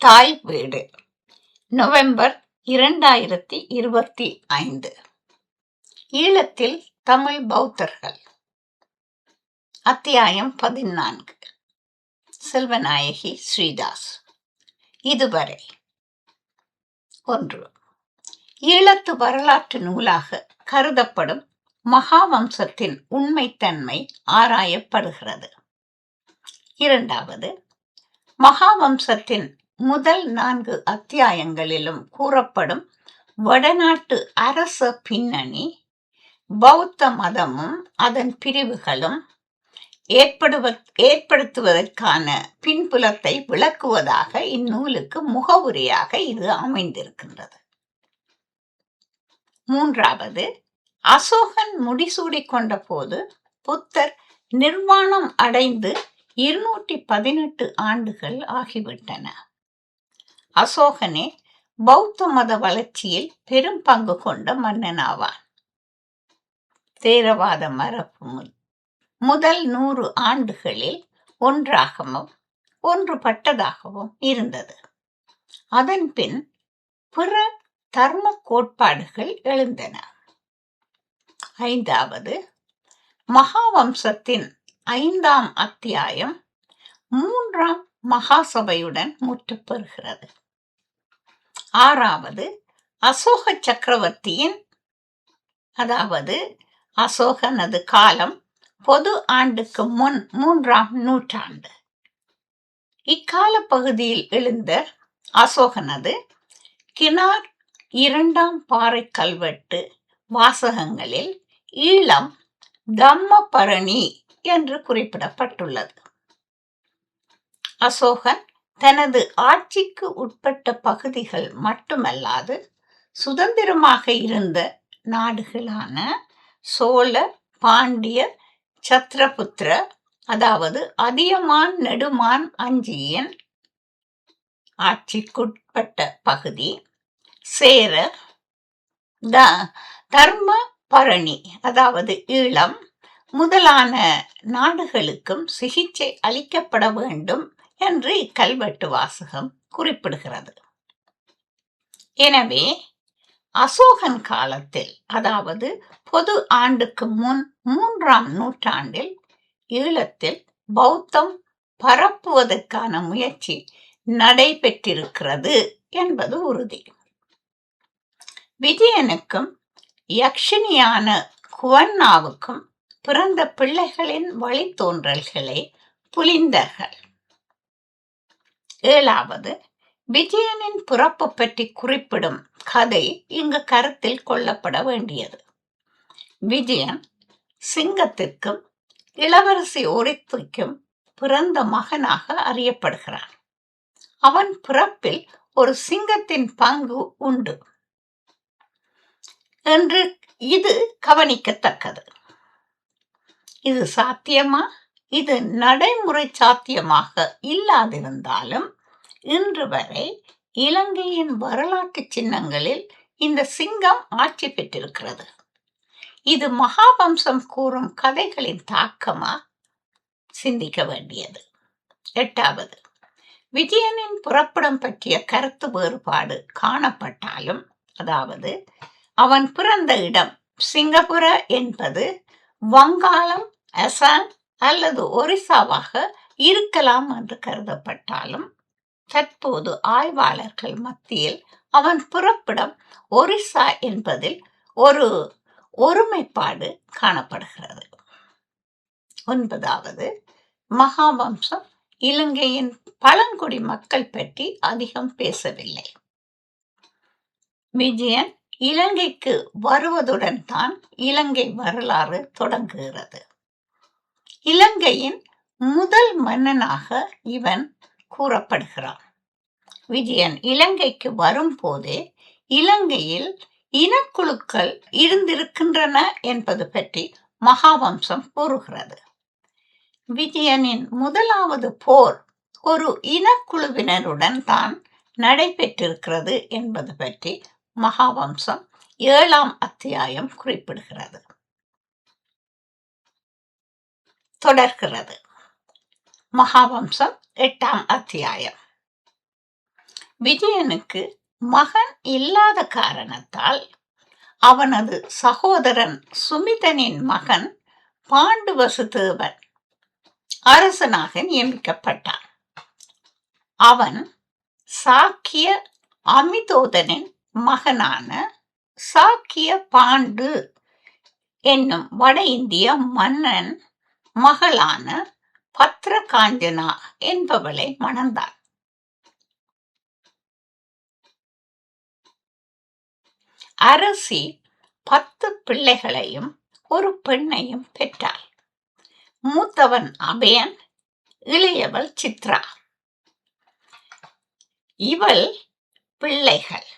தாய் வீடு நவம்பர் 2025. ஈழத்தில் தமிழ் பௌத்தர்கள். அத்தியாயம் 14. செல்வநாயகி ஸ்ரீதாஸ். இதுவரை 1. ஈழத்து வரலாற்று நூலாக கருதப்படும் மகாவம்சத்தின் உண்மைத்தன்மை ஆராயப்படுகிறது. 2. மகாவம்சத்தின் முதல் 4 அத்தியாயங்களிலும் கூறப்படும் வடநாட்டு அரச பின்னணி, பௌத்த மதமும் அதன் பிரிவுகளும் ஏற்படுத்துவதற்கான பின்புலத்தை விளக்குவதாக இந்நூலுக்கு முகவுரையாக இது அமைந்திருக்கின்றது. 3. அசோகன் முடிசூடிக் கொண்ட போது புத்தர் நிர்வாணம் அடைந்து 218 ஆண்டுகள் ஆகிவிட்டன. அசோகனே பௌத்த மத வளர்ச்சியில் பெரும் பங்கு கொண்ட மன்னனாவான். தேரவாத மரபு முதல் 100 ஆண்டுகளில் ஒன்றாகவும் ஒன்றுபட்டதாகவும் இருந்தது. அதன் பின் பிற தர்ம கோட்பாடுகள் எழுந்தன. 5. மகாவம்சத்தின் 5ஆம் அத்தியாயம் 3ஆம் மகாசபையுடன் முற்றுப்பெறுகிறது. 6. அசோக சக்கரவர்த்தியின், அதாவது அசோகனது காலம் பொது ஆண்டுக்கு முன் 3ஆம் நூற்றாண்டு. இக்கால பகுதியில் எழுந்த அசோகனது கினார் 2ஆம் பாறை கல்வெட்டு வாசகங்களில் ஈழம் தம்மபரணி என்று குறிப்பிடப்பட்டுள்ளது. அசோகன் தனது ஆட்சிக்கு உட்பட்ட பகுதிகள் மட்டுமல்லாது சுதந்திரமாக இருந்த நாடுகளான சோழ, பாண்டிய, சத்ரபுத்திர, அதாவது அதியமான் நெடுமான் அஞ்சியின் ஆட்சிக்குட்பட்ட பகுதி, சேர, தர்ம பரணி அதாவது ஈழம் முதலான நாடுகளுக்கும் சிகிச்சை அளிக்கப்பட வேண்டும் என்று இக்கல்வெட்டு வாசகம் குறிப்பிடுகிறது. எனவே அசோகன் காலத்தில், அதாவது பொது ஆண்டுக்கு முன் 3ஆம் நூற்றாண்டில் ஈழத்தில் பௌத்தம் பரப்புவதற்கான முயற்சி நடைபெற்றிருக்கிறது என்பது உறுதி. விஜயனுக்கும் யக்ஷினியான குவன்னாவுக்கும் பிறந்த பிள்ளைகளின் வழித்தோன்றல்களே புலிந்தர்கள். 7. விஜயனின் பிறப்பு பற்றி குறிப்பிடும் கதை இங்கு கருத்தில் கொள்ளப்பட வேண்டியது. விஜயன் சிங்கத்திற்கும் இளவரசி ஒரித்திக்கும் பிறந்த மகனாக அறியப்படுகிறான். அவன் பிறப்பில் ஒரு சிங்கத்தின் பங்கு உண்டு என்று இது கவனிக்கத்தக்கது. இது சாத்தியமா? இது நடைமுறை சாத்தியமாக இல்லாதிருந்தாலும் இன்று வரை இலங்கையின் வரலாற்று சின்னங்களில் இந்த சிங்கம் ஆட்சி பெற்றிருக்கிறது. இது மகாவம்சம் கூறும் கதைகளின் தாக்கமா? சிந்திக்க வேண்டியது. 8. விஜயனின் புறப்படம் பற்றிய கருத்து வேறுபாடு காணப்பட்டாலும், அதாவது அவன் பிறந்த இடம் சிங்கப்புர என்பது வங்காளம், அசாம் அல்லது ஒரிசாவாக இருக்கலாம் என்று கருதப்பட்டாலும், தற்போது ஆய்வாளர்கள் மத்தியில் அவன் பிறப்பிடம் ஒரிசா என்பதில் ஒரு ஒருமைப்பாடு காணப்படுகிறது. 9. மகாவம்சம் இலங்கையின் பழங்குடி மக்கள் பற்றி அதிகம் பேசவில்லை. விஜயன் இலங்கைக்கு வருவதுடன் தான் இலங்கை வரலாறு தொடங்குகிறது. இலங்கையின் முதல் மன்னனாக இவன் கூறப்படுகிறான். விஜயன் இலங்கைக்கு வரும் போதே இலங்கையில் இனக்குழுக்கள் இருந்திருக்கின்றன என்பது பற்றி மகாவம்சம் கூறுகிறது. விஜயனின் முதலாவது போர் ஒரு இனக்குழுவினருடன் தான் நடைபெற்றிருக்கிறது என்பது பற்றி மகாவம்சம் 7ஆம் அத்தியாயம் குறிப்பிடுகிறது. தொடர்கிறது. மகாவம்சம் 8ஆம் அத்தியாயம். விஜயனுக்கு மகன் இல்லாத காரணத்தால் அவனது சகோதரன் சுமிதனின் மகன் பாண்டு வசுதேவன் அரசனாக நியமிக்கப்பட்டான். அவன் சாக்கிய அமிதோதனின் மகனான சாக்கிய பாண்டு என்னும் வட இந்திய மன்னன் மகளான பத்ரகாஞ்சனா என்பவளை மணந்தான். அரசி 10 பிள்ளைகளையும் ஒரு பெண்ணையும் பெற்றாள். மூத்தவன் அபயன், இளையவள் சித்ரா. இவள் பிள்ளைகள்,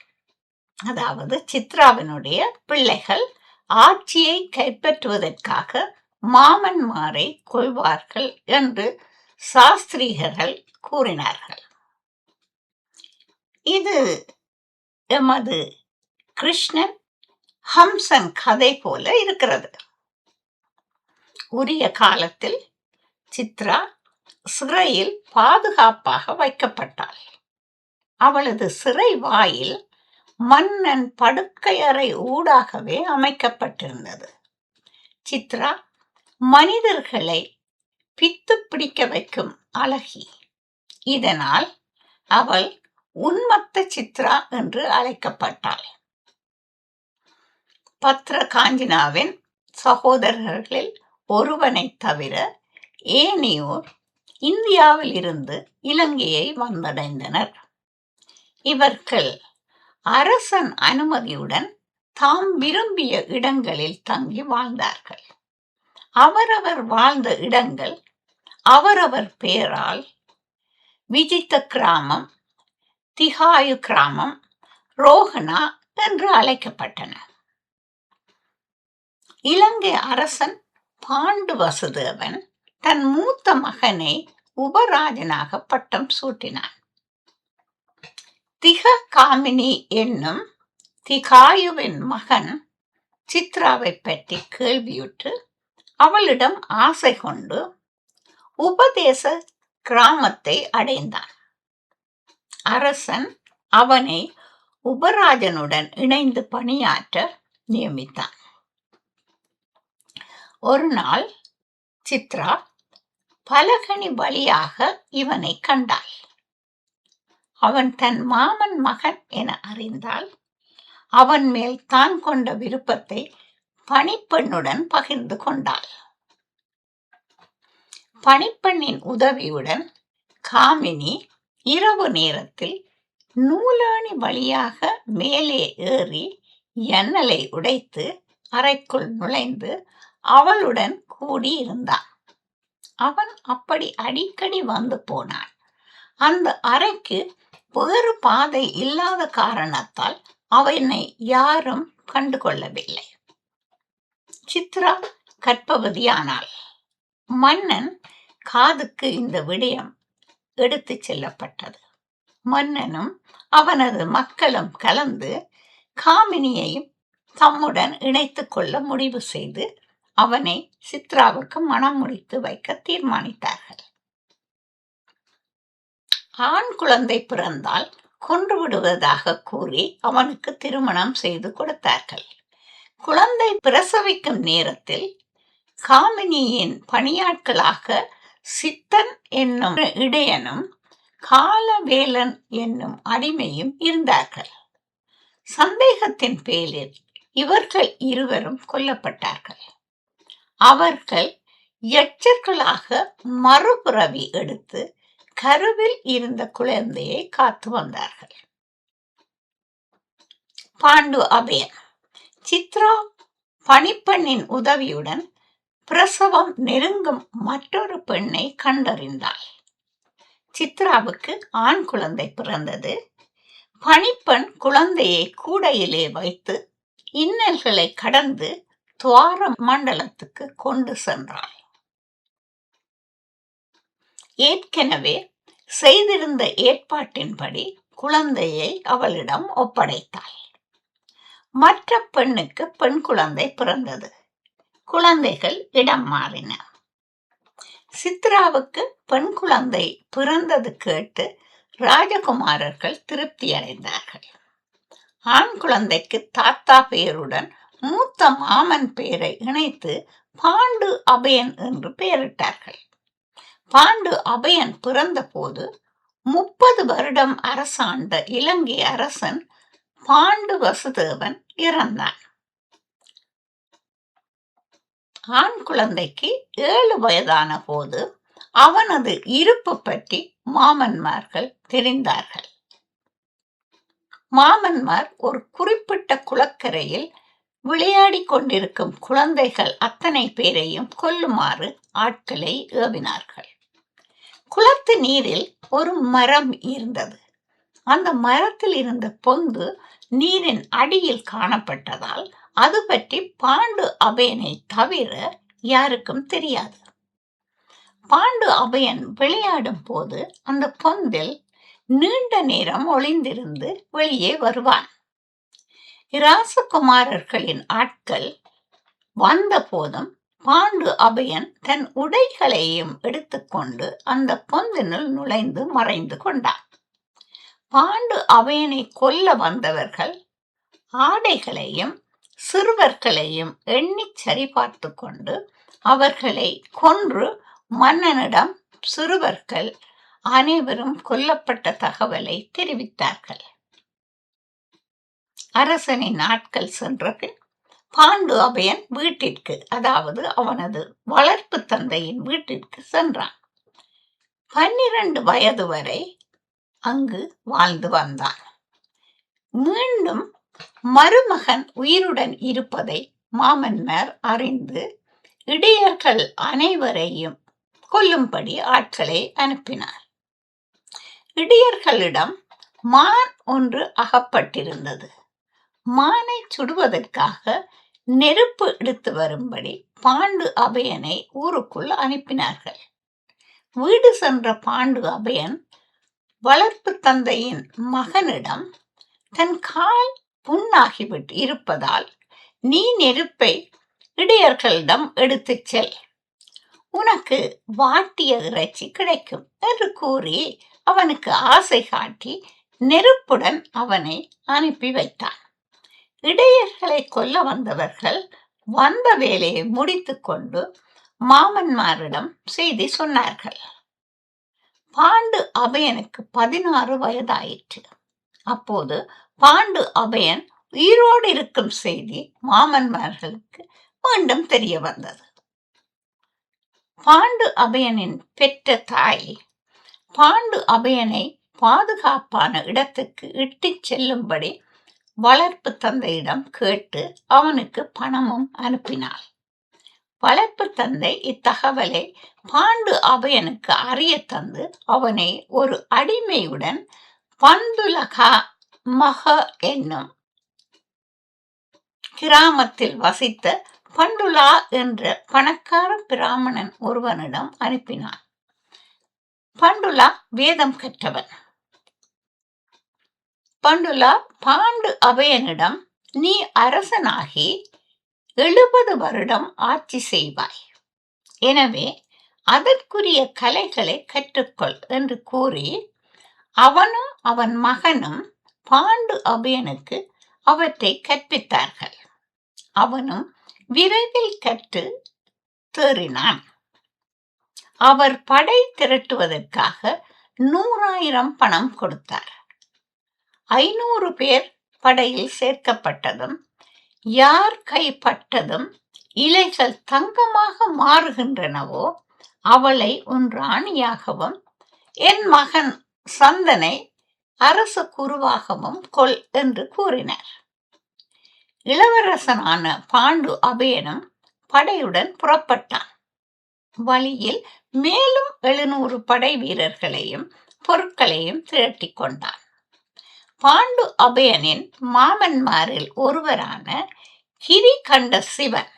அதாவது சித்ராவினுடைய பிள்ளைகள் ஆட்சியை கைப்பற்றுவதற்காக மாமன்மாரை கொள்வார்கள் என்று சாஸ்திரிகர்கள் கூறினார்கள். இது எமது கிருஷ்ணன் ஹம்சன் கதை போல இருக்கிறது. உரிய காலத்தில் சித்ரா சிறையில் பாதுகாப்பாக வைக்கப்பட்டாள். அவளது சிறை வாயில் மன்னன் படுக்கை அறை ஊடாகவே அமைக்கப்பட்டிருந்தது. சித்ரா மனிதர்களை பித்து பிடிக்க வைக்கும் அழகி. இதனால் அவள் உன்மத்த சித்ரா என்று அழைக்கப்பட்டாள். பத்ரகாஞ்சனாவின் சகோதரர்களில் ஒருவனை தவிர ஏனையோர் இந்தியாவில் இருந்து இலங்கையை வந்தடைந்தனர். இவர்கள் அரசன் அனுமதியுடன் தாம் விரும்பிய இடங்களில் தங்கி வாழ்ந்தார்கள். அவரவர் வாழ்ந்த இடங்கள் அவரவர் பெயரால் விஜித்த கிராமம், திகாயு கிராமம், ரோஹணா என்று அழைக்கப்பட்டன. இலங்கை அரசன் பாண்டு வசுதேவன் தன் மூத்த மகனை உபராஜனாக பட்டம் சூட்டினான். திக காமினி என்னும் திகாயுவின் மகன் சித்ராவை பற்றி கேள்வியுற்று அவளிடம் ஆசை கொண்டு உபதேச கிராமத்தை அடைந்தான். அரசன் அவனை உபராஜனுடன் இணைந்து பணியாற்ற நியமித்தான். ஒரு நாள் சித்ரா பலகனி வழியாக இவனை கண்டாள். அவன் தன் மாமன் மகன் என அறிந்தால் அவன் மேல் தான் கொண்ட விருப்பத்தை பணிப்பெண்ணுடன் பகிர்ந்து கொண்டாள். பணிப்பெண்ணின் உதவியுடன் காமினி இரவு நேரத்தில் நூலாணி வழியாக மேலே ஏறி ஜன்னலை உடைத்து அறைக்குள் நுழைந்து அவளுடன் கூடியிருந்தான். அவன் அப்படி அடிக்கடி வந்து போனான். அந்த அறைக்கு வேறு பாதை இல்லாத காரணத்தால் அவனை யாரும் கண்டுகொள்ளவில்லை. சித்ரா கர்ப்பவதியானாள். மன்னன் காதுக்கு இந்த விடயம் எடுத்து செல்லப்பட்டது. மன்னனும் அவனது மக்களும் கலந்து காமினியையும் தம்முடன் இணைத்துக் கொள்ள முடிவு செய்து அவனை சித்ராவுக்கு மனம் முடித்து வைக்க தீர்மானித்தார்கள். ஆண் குழந்தை பிறந்தால் கொன்று விடுவதாக கூறி அவனுக்கு திருமணம் செய்து கொடுத்தார்கள். குழந்தை பிரசவிக்கும் நேரத்தில் காமினியின் பணியாட்களாக சித்தன் என்னும் இடையனும் காலவேலன் என்னும் அடிமையும் இருந்தார்கள். சந்தேகத்தின் பேரில் இவர்கள் இருவரும் கொல்லப்பட்டார்கள். அவர்கள் எச்சர்களாக மறுபிறவி எடுத்து கருவில் இருந்த குழந்தையை காத்து வந்தார்கள். பாண்டு அபயன் சித்ரா பணிப்பெண்ணின் உதவியுடன் பிரசவம் நெருங்கும் மற்றொரு பெண்ணை கண்டறிந்தாள். சித்ராவுக்கு ஆண் குழந்தை பிறந்தது. பணிப்பெண் குழந்தையை கூடையிலே வைத்து இன்னல்களை கடந்து துவார மண்டலத்துக்கு கொண்டு சென்றாள். ஏற்கனவே செய்திருந்த ஏற்பாட்டின்படி குழந்தையை அவளிடம் ஒப்படைத்தாள். மற்ற பெண்ணுக்கு பெண் குழந்தை பிறந்தது. குழந்தைகள் இடம் மாறின. சித்ராவுக்கு பெண் குழந்தை பிறந்தது கேட்டு ராஜகுமாரர்கள் திருப்தி அடைந்தார்கள். ஆண் குழந்தைக்கு தாத்தா பெயருடன் மூத்த மாமன் பெயரை இணைத்து பாண்டு அபயன் என்று பெயரிட்டார்கள். பாண்டு அபயன் பிறந்த போது 30 வருடம் அரசாண்ட இலங்கை அரசன் பாண்டு வசுதேவன் இறந்தான். ஆண் குழந்தைக்கு 7 வயதான போது அவனது இருப்பு பற்றி மாமன்மார்கள் தெரிந்தார்கள். மாமன்மார் ஒரு குறிப்பிட்ட குளக்கரையில் விளையாடி கொண்டிருக்கும் குழந்தைகள் அத்தனை பேரையும் கொல்லுமாறு ஆட்களை ஏவினார்கள். குளத்து நீரில் ஒரு மரம் இருந்தது. அந்த மரத்தில் இருந்த பொந்து நீரின் அடியில் காணப்பட்டதால் அது பற்றி பாண்டு அபயனை தவிர யாருக்கும் தெரியாது. பாண்டு அபயன் விளையாடும் போது அந்த பொந்தில் நீண்ட நேரம் ஒளிந்திருந்து வெளியே வருவான். இராசகுமாரர்களின் ஆட்கள் வந்த போதும் பாண்டு அபயன் தன் உடைகளையும் எடுத்துக்கொண்டு அந்த பொந்தினுள் நுழைந்து மறைந்து கொண்டான். பாண்டு அபயனை கொல்ல வந்தவர்கள் ஆடைகளையும் சிறுவர்களையும் எண்ணி சரிபார்த்து கொண்டு அவர்களை கொன்று மன்னனிடம் சிறுவர்கள் அனைவரும் கொல்லப்பட்ட தகவலை தெரிவித்தார்கள். அரசனின் ஆட்கள் சென்ற பின் பாண்டு அபயன் வீட்டிற்கு, அதாவது அவனது வளர்ப்பு தந்தையின் வீட்டிற்கு சென்றான். 12 வயது வரை அங்கு வாழ்ந்து வந்தான். மீண்டும் மருமகன் உயிருடன் இருப்பதை மாமன்மார் அறிந்து இடையர்கள் அனைவரையும் கொல்லும்படி ஆட்களை அனுப்பினார். இடையர்களிடம் மான் ஒன்று அகப்பட்டிருந்தது. மானை சுடுவதற்காக நெருப்பு எடுத்து வரும்படி பாண்டு அபயனை ஊருக்குள் அனுப்பினார்கள். வீடு சென்ற பாண்டு அபயன் வளர்ப்பு தந்தையின் மகனிடம் தன் கால் புண்ணாகிவிட்டு இருப்பதால் நீ நெருப்பை இடையர்களிடம் எடுத்துச் செல், உனக்கு வாட்டிய இறைச்சி கிடைக்கும் என்று கூறி அவனுக்கு ஆசை காட்டி நெருப்புடன் அவனை அனுப்பி வைத்தான். இடையர்களை கொல்ல வந்தவர்கள் வந்த வேலையை முடித்துக் கொண்டு மாமன்மாரிடம் செய்தி சொன்னார்கள். பாண்டு அபயனுக்கு 16 வயதாயிற்று. அப்போது பாண்டு அபயன் உயிரோடு இருக்கும் செய்தி மாமன்மார்களுக்கு மீண்டும் தெரிய வந்தது. பாண்டு அபயனின் பெற்ற தாய் பாண்டு அபயனை பாதுகாப்பான இடத்துக்கு இட்டுச் செல்லும்படி வளர்ப்பு தந்தையிடம் கேட்டு அவனுக்கு பணமும் அனுப்பினாள். வளர்ப்பு தந்தை இத்தகவலை பாண்டு அபயனுக்கு அறிய தந்து அவனை ஒரு அடிமையுடன் பந்துலகா மக என்னும் கிராமத்தில் வசித்த பண்டுலா என்ற பணக்கார பிராமணன் ஒருவனிடம் அனுப்பினான். பண்டுலா வேதம் கற்றவன். பண்டுலா பாண்டு அபயனிடம் நீ அரசனாகி 70 வருடம் ஆட்சி செய்வாய், எனவே அதற்குரிய கலைகளை கற்றுக்கொள் என்று கூறி அவனும் அவன் மகனும் பாண்டு அபயனுக்கு அவற்றை கற்பித்தார்கள். அவனும் விரைவில் கற்று தேறினான். அவர் படை திரட்டுவதற்காக 100,000 பணம் கொடுத்தார். 500 பேர் படையில் சேர்க்கப்பட்டதும் யார் கைப்பட்டதும் இலைகள் தங்கமாக மாறுகின்றனவோ அவளை ஒரு ராணியாகவும் என் மகன் சந்தனை அரச குருவாகவும் கொள் என்று கூறினார். இளவரசனான பாண்டு அபயனும் படையுடன் புறப்பட்டான். வழியில் மேலும் 700 படை வீரர்களையும் பொருட்களையும் திரட்டி கொண்டான். பாண்டு அபயனின் மாமன்மாரில் ஒருவரான கிரிகண்ட சிவன்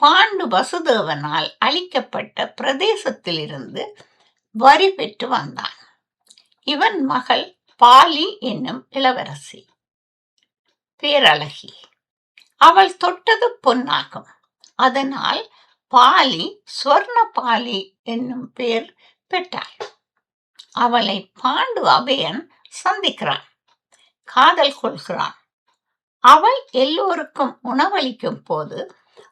பாண்டு வசுதேவனால் அளிக்கப்பட்ட பிரதேசத்திலிருந்து வரி பெற்று வந்தான். இவன் மகள் பாலி என்னும் இளவரசி பேரழகி. அவள் தொட்டது பொன்னாகும். அதனால் பாலி ஸ்வர்ண பாலி என்னும் பெயர் பெற்றாள். அவளை பாண்டு அபயன் சந்திக்கிறான், காதல் கொள்கிறான். அவள் எல்லோருக்கும் உணவளிக்கும் போது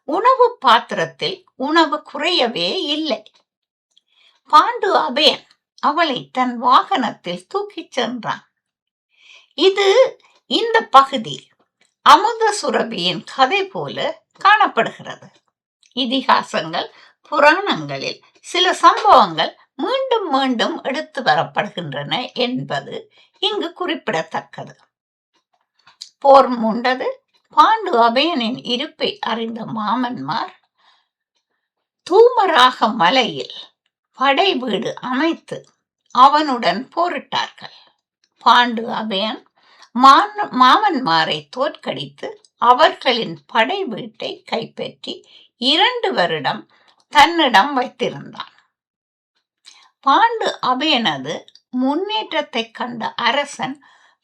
உணவு பாத்திரத்தில் உணவு குறையவே இல்லை. பாண்டு அபயன் அவளை தன் வாகனத்தில் தூக்கிச் சென்றான். இது இந்த பகுதி அமுத சுரபியின் கதை போல காணப்படுகிறது. இதிகாசங்கள், புராணங்களில் சில சம்பவங்கள் மீண்டும் மீண்டும் எடுத்து வரப்படுகின்றன என்பது இங்கு குறிப்பிடத்தக்கது. போர் மூண்டது. பாண்டு அபயனின் இருப்பை அறிந்த மாமன்மார் தூமராக மலையில் படை வீடு அமைத்து அவனுடன் போரிட்டார்கள். பாண்டு அபயன் மாமன்மாரை தோற்கடித்து அவர்களின் படை வீட்டை கைப்பற்றி 2 வருடம் தன்னிடம் வைத்திருந்தான். பாண்டு அபயனது முன்னேற்றத்தை கண்ட அரசன்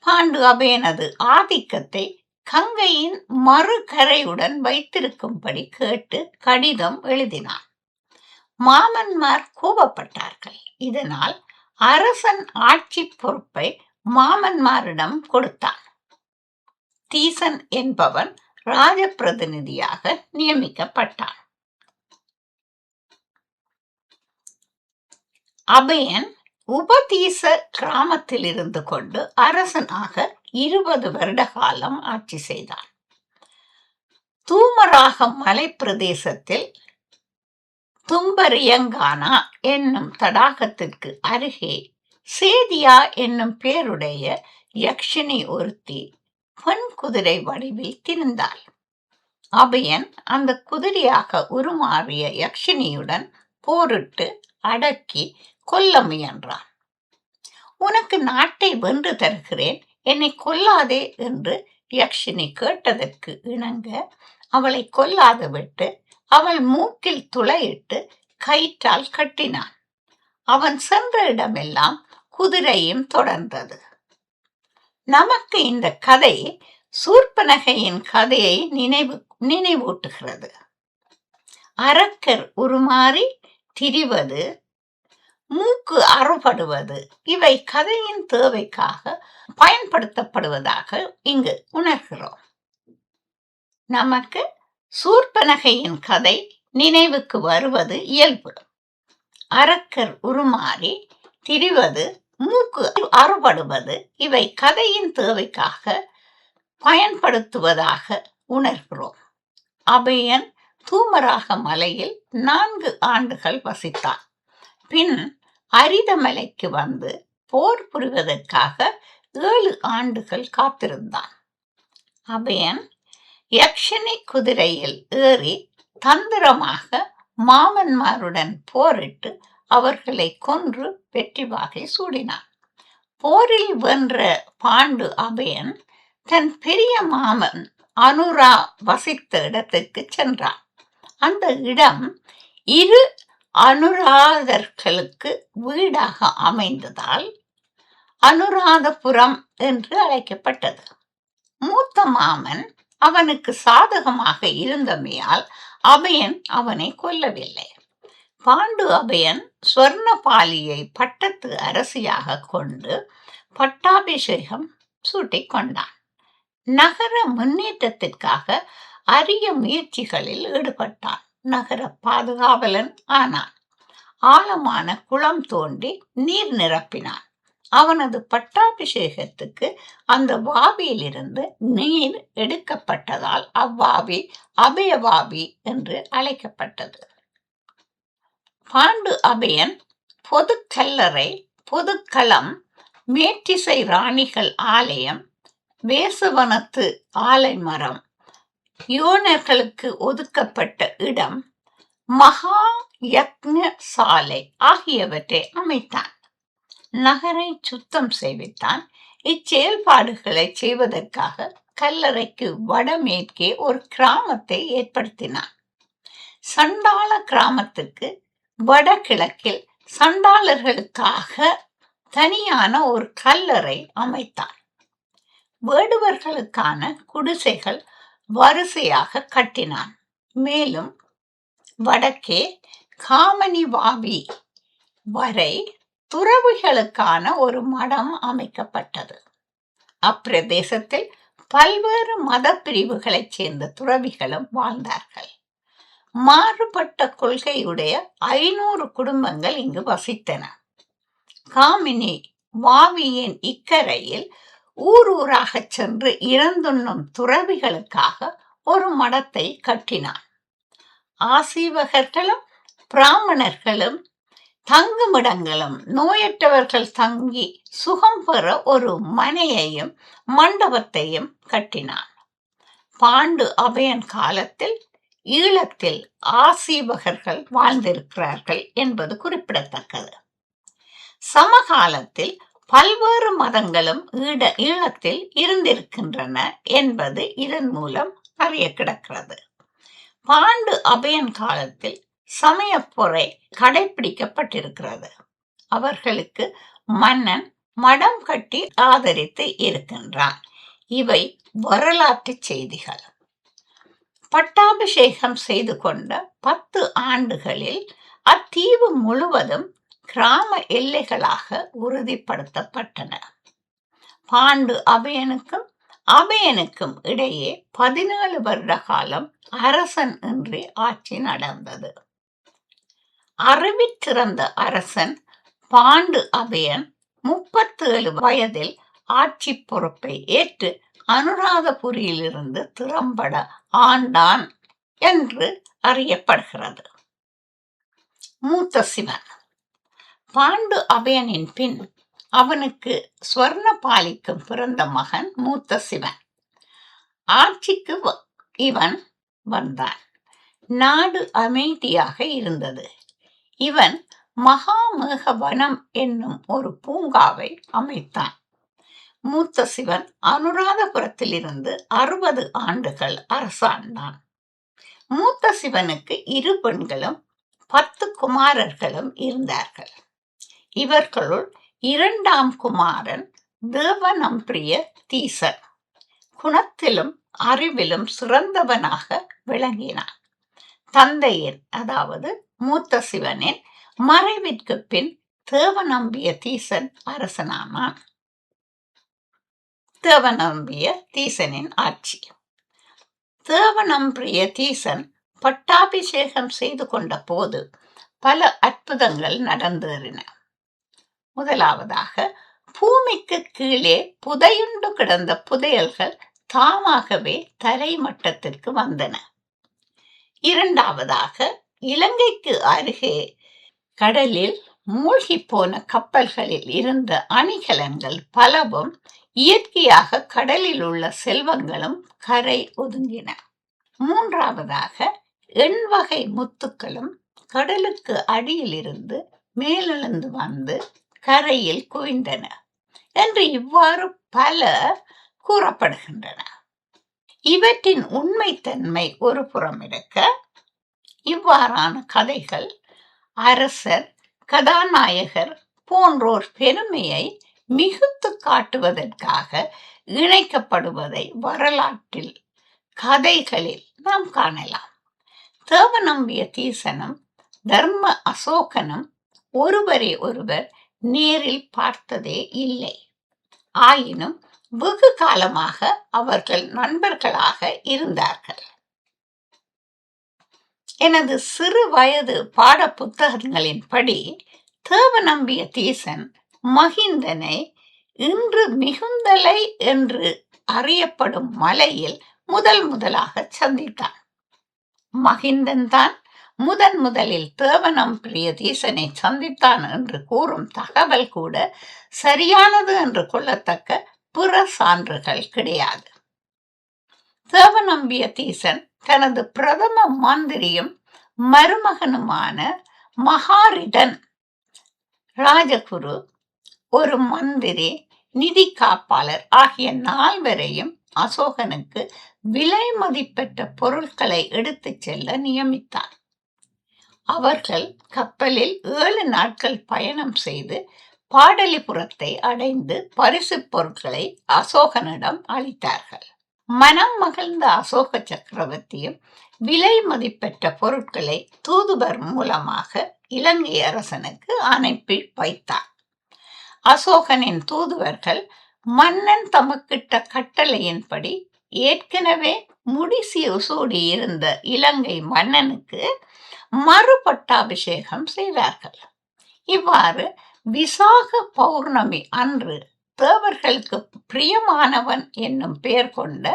பாண்டு அபயனது ஆதிக்கத்தை கங்கையின் மறுகரையுடன் வைத்திருக்கும்படி கேட்டு கடிதம் எழுதினான். மாமன்மார் கோபப்பட்டார்கள். இதனால் அரசன் ஆட்சி பொறுப்பை மாமன்மாரிடம் கொடுத்தான். தீசன் என்பவன் ராஜ பிரதிநிதியாக நியமிக்கப்பட்டான். அபயன் உபதீச கிராமத்தில் இருந்து கொண்டு அரசனாக 20 வருட காலம் ஆட்சி செய்தான். தூமராக மலை பிரதேசத்தில் தும்பரியங்கானா என்னும் தடாகத்திற்கு அருகே சேதியா என்னும் பேருடைய யக்ஷினி ஒருத்தி பெண் குதிரை வடிவில் திரிந்தாள். அபயன் அந்த குதிரையாக உருமாறிய யக்ஷினியுடன் போரிட்டு அடக்கி கொல்ல முயன்றான். உனக்கு நாட்டை வென்று தருகிறேன், என்னை கொல்லாதே என்று யக்ஷினி கேட்டதற்கு இணங்க அவளை கொல்லாது விட்டு அவள் மூக்கில் துளையிட்டு கயிற்றால் கட்டினான். அவன் சென்ற இடமெல்லாம் குதிரையும் தொடர்ந்தது. நமக்கு இந்த கதை சூர்பனகையின் கதையை நினைவூட்டுகிறது. அரக்கர் உருமாறி திரிவது, மூக்கு அறுபடுவது இவை கதையின் தேவைக்காக பயன்படுத்தப்படுவதாக இங்கு உணர்கிறோம். நமக்கு சூர்பனகையின் கதை நினைவுக்கு வருவது இயல்பு. அரக்கர் உருமாறி திரிவது, மூக்கு அறுபடுவது இவை கதையின் தேவைக்காக பயன்படுத்துவதாக உணர்கிறோம். அபயன் தூமராக மலையில் 4 ஆண்டுகள் வசித்தான். பின் அரிதமலைக்கு வந்து போர் புரிவதற்காக 7 ஆண்டுகள் காத்திருந்தான். அபயன் யக்ஷினி குதிரையில் ஏறி தந்திரமாக மாமன்மாருடன் போரிட்டு அவர்களை கொன்று வெற்றி வாகை சூடினான். போரில் வென்ற பாண்டு அபயன் தன் பெரிய மாமன் அனுரா வசித்த இடத்துக்கு சென்றான். அந்த இடம் 2 அனுராதர்களுக்கு வீடாக அமைந்ததால் அனுராதபுரம் என்று அழைக்கப்பட்டது. மூத்த மாமன் அவனுக்கு சாதகமாக இருந்தமையால் அபயன் அவனை கொல்லவில்லை. பாண்டு அபயன் ஸ்வர்ணபாலியை பட்டத்து அரசியாக கொண்டு பட்டாபிஷேகம் சூட்டிக் கொண்டான். நகர முன்னேற்றத்திற்காக அரிய முயற்சிகளில் ஈடுபட்டான். நகர பாதுகாவலன் ஆனான். ஆழமான குளம் தோண்டி நீர் நிரப்பினான். அவனது பட்டாபிஷேகத்துக்கு அந்த வாவியிலிருந்து நீர் எடுக்கப்பட்டதால் அவ்வாவி அபயவாவி என்று அழைக்கப்பட்டது. பாண்டு அபயன் பொது கல்லறை, பொதுக்களம், மேற்றிசை ராணிகள் ஆலயம், வேசவனத்து ஆலைமரம், யோனர்களுக்கு ஒதுக்கப்பட்ட இடம், மகா யக்ஞ சாலை ஆகியவற்றை அமைத்தான். நகரை சுத்தம் செய்வித்தான். இச்செயல்பாடுகளை செய்வதற்காக கல்லறைக்கு வடமேற்கே ஒரு கிராமத்தை ஏற்படுத்தினான். சண்டாள கிராமத்துக்கு வடகிழக்கில் சண்டாளர்களுக்காக தனியான ஒரு கல்லறை அமைத்தான். வேடுவர்களுக்கான குடிசைகள் வரிசையாக கட்டினான். மேலும் வடக்கே காமனி வாவி வரை துறவிகளுக்கான ஒரு மடம் அமைக்கப்பட்டது. அப்பிரதேசத்தில் பல்வேறு மத பிரிவுகளைச் சேர்ந்த துறவிகளும் வாழ்ந்தார்கள். மாறுபட்ட கொள்கையுடைய 500 குடும்பங்கள் இங்கு வசித்தன. காமினி வாவியின் இக்கரையில் ஊர் ஊராகச் சென்று இறந்துண்ணும் துறவிகளுக்காக ஒரு மடத்தை கட்டினான். ஆசீவகர்களும் பிராமணர்களும் தங்குமிடங்களும் நோயற்றவர்கள் தங்கி சுகம் பெற ஒரு மனையையும் மண்டபத்தையும் கட்டினான். பாண்டு அபயன் காலத்தில் ஈழத்தில் ஆசீவகர்கள் வாழ்ந்திருக்கிறார்கள் என்பது குறிப்பிடத்தக்கது. சமகாலத்தில் பல்வேறு மதங்களும் ஈழத்தில் இருந்திருக்கின்றன என்பது இதன் மூலம் அறிய கிடக்கிறது. பாண்டு அபயன் காலத்தில் சமயப்பொறை கடைபிடிக்கப்பட்டிருக்கிறது. அவர்களுக்கு மன்னன் மடம் கட்டி ஆதரித்து இருக்கின்றான். இவை வரலாற்று செய்திகள். பட்டாபிஷேகம் செய்து கொண்ட 10 ஆண்டுகளில் அத்தீவு முழுவதும் கிராம எல்லைகளாக உறுதிப்படுத்தப்பட்டன. பாண்டு அபயனுக்கும் இடையே 17 வருட காலம் அரசன் இன்றி ஆட்சி நடந்தது. அறிவித்திறந்த அரசன் பாண்டு அபயன் 37 வயதில் ஆட்சி பொறுப்பை ஏற்று அனுராதபுரியிலிருந்து திறம்பட ஆண்டான் என்று அறியப்படுகிறது. மூத்த சிவன் பாண்டு அபயனின் பின் அவனுக்கு ஸ்வர்ணபாலிக்கும் பிறந்த மகன் மூத்த சிவன். ஆட்சிக்கு இவன் வந்தான். நாடு அமைதியாக இருந்தது. இவன் மகாமேக வனம் என்னும் ஒரு பூங்காவை அமைத்தான். மூத்த சிவன் அனுராதபுரத்தில் இருந்து 60 ஆண்டுகள் அரசாண்டான். மூத்த சிவனுக்கு 2 பெண்களும் 10 குமாரர்களும் இருந்தார்கள். இவர்களுள் 2ஆம் குமாரன் தேவநம்பிரிய தீசன் குணத்திலும் அறிவிலும் சிறந்தவனாக விளங்கினான். தந்தையின், அதாவது மூத்த சிவனின் மறைவிற்கு பின் தேவநம்பிய தீசன் அரசனானான். தேவநம்பிய தீசனின் ஆட்சி. தேவநம்பிய தீசன் பட்டாபிஷேகம் செய்து கொண்ட போது பல அற்புதங்கள் நடந்தேறின. முதலாவதாக, பூமிக்கு கீழே புதையுண்டு கிடந்த புதையல்கள் தாமாகவே தரை மட்டத்திற்கு வந்தன. இரண்டாவதாக, இலங்கைக்கு அருகே கடலில் மூழ்கி போன கப்பல்களில் இருந்த அணிகலன்கள் பலவும் இயற்கையாக கடலில் உள்ள செல்வங்களும் கரை ஒதுங்கின. மூன்றாவதாக, எண்வகை முத்துக்களும் கடலுக்கு அடியில் இருந்து மேலெழுந்து வந்து கரையில் குவிந்தன என்று இவ்வாறு பல கூறப்படுகின்றன. இவற்றின் உண்மைத்தன்மை ஒரு புறம் இருக்க, இவ்வாறான கதைகள் அரசர், கதாநாயகர் போன்றோர் பெருமையை மிகுத்து காட்டுவதற்காக இணைக்கப்படுவதை வரலாற்றில் கதைகளில் நாம் காணலாம். தேவநம்பிய தீசனும் தர்ம அசோகனும் ஒருவரை ஒருவர் நேரில் பார்த்ததே இல்லை. ஆயினும் வெகு காலமாக அவர்கள் நண்பர்களாக இருந்தார்கள். எனது சிறு வயது பாட புத்தகங்களின்படி தேவநம்பிய தீசன் மகிந்தனை இன்று மிகுந்தலை என்று அறியப்படும் மலையில் முதலாக சந்தித்தான். மகிந்தன் தான் முதலில் தேவநம்பிய தீசனை சந்தித்தான் என்று கூறும் தகவல் கூட சரியானது என்று கொள்ளத்தக்க பிற சான்றுகள் கிடையாது. தேவநம்பிய தீசன் தனது பிரதம மந்திரியும் மருமகனுமான மகாரிடன், ராஜகுரு, ஒரு மந்திரி, நிதி காப்பாளர் ஆகிய 4வரையும் அசோகனுக்கு விலை மதிப்பெற்ற பொருட்களை எடுத்துச் செல்ல நியமித்தார். அவர்கள் கப்பலில் 7 நாட்கள் பயணம் செய்து பாடலிபுரத்தை அடைந்து பரிசு பொருட்களை அசோகனிடம் அளித்தார்கள். மனம் மகிழ்ந்த அசோக சக்கரவர்த்தியும் விலை மதிப்பெற்ற பொருட்களை தூதுவர் மூலமாக இலங்கை அரசனுக்கு அனுப்பி வைத்தார். அசோகனின் தூதுவர்கள் மன்னன் தமக்கிட்ட கட்டளையின்படி ஏற்கனவே முடிசூடி இருந்த இலங்கை மன்னனுக்கு மறுபட்டாபிஷேகம் செய்தார்கள். இவ்வாறு விசாக பௌர்ணமி அன்று தேவர்களுக்கு பிரியமானவன் என்னும் பெயர் கொண்ட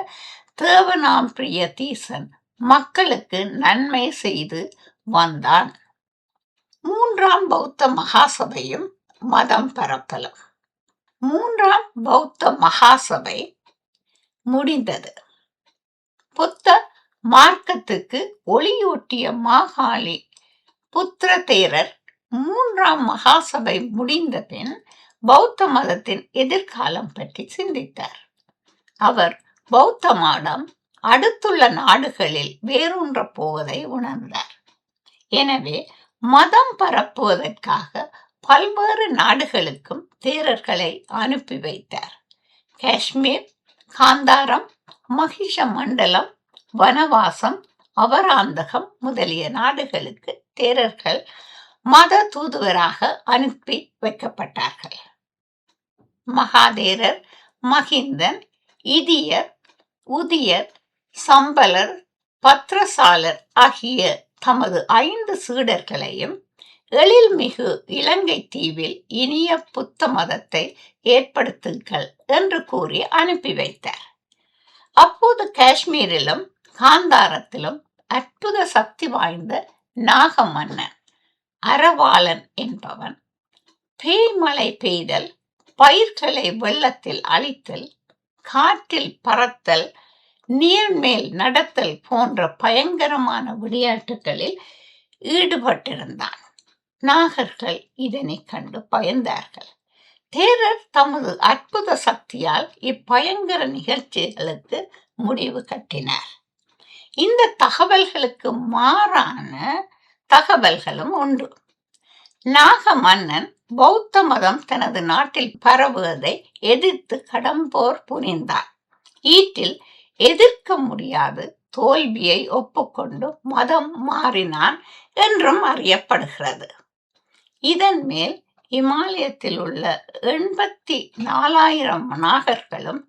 தேவனாம் பிரியதீசன் மக்களுக்கு நன்மை செய்து வந்தான். மூன்றாம் பௌத்த மகாசபையும் மதம் பரப்பலும். மூன்றாம் பௌத்த மகாசபை முடிந்தது. புத்த மார்க்கத்துக்கு ஒளியூட்டிய மாகாளி புத்திர தேரர் மூன்றாம் மகாசபை முடிந்த பின் பௌத்த மதத்தின் எதிர்காலம் பற்றி சிந்தித்தார். அவர் பௌத்த மதம் அடுத்துள்ள நாடுகளில் வேரூன்ற போவதை உணர்ந்தார். எனவே மதம் பரப்புவதற்காக பல்வேறு நாடுகளுக்கும் தேரர்களை அனுப்பி வைத்தார். காஷ்மீர், காந்தாரம், மகிஷ மண்டலம், வனவாசம், அபராந்தகம் முதலிய நாடுகளுக்கு தேரர்கள் மத தூதுவராக அனுப்பி வைக்கப்பட்டார்கள். மகாதேரர், மகிந்தன், இதியர், உதியர், சம்பலர், பத்ரசாலர் ஆகிய தமது 5 சீடர்களையும் எழில்மிகு இலங்கை தீவில் இனிய புத்த மதத்தை ஏற்படுத்துங்கள் என்று கூறி அனுப்பி வைத்தார். அப்போது காஷ்மீரிலும் காந்தாரத்திலும் அற்புத சக்தி வாய்ந்த நாக மன்னன் அரவாளன் என்பவன் பேய்மழை பெய்தல், பயிர்களை வெள்ளத்தில் அழித்தல், காற்றில் பறத்தல், நீர்மேல் நடத்தல் போன்ற பயங்கரமான விளையாட்டுகளில் ஈடுபட்டிருந்தான். நாகர்கள் இதனை கண்டு பயந்தார்கள். தேரர் தமது அற்புத சக்தியால் இப்பயங்கர நிகழ்ச்சிகளுக்கு முடிவு கட்டினார். இந்த தகவல்களுக்கு மாறான தகவல்களும் உண்டு. நாக மன்னன் பௌத்த மதம் தனது நாட்டில் பரவுவதை எதிர்த்து கடம்போர் புரிந்தான். ஈட்டில் எதிர்க்க முடியாது தோல்வியை ஒப்புக்கொண்டு மதம் மாறினான் என்றும் அறியப்படுகிறது. இதன் மேல் இமாலயத்தில் உள்ள 84,000 நாகர்களும்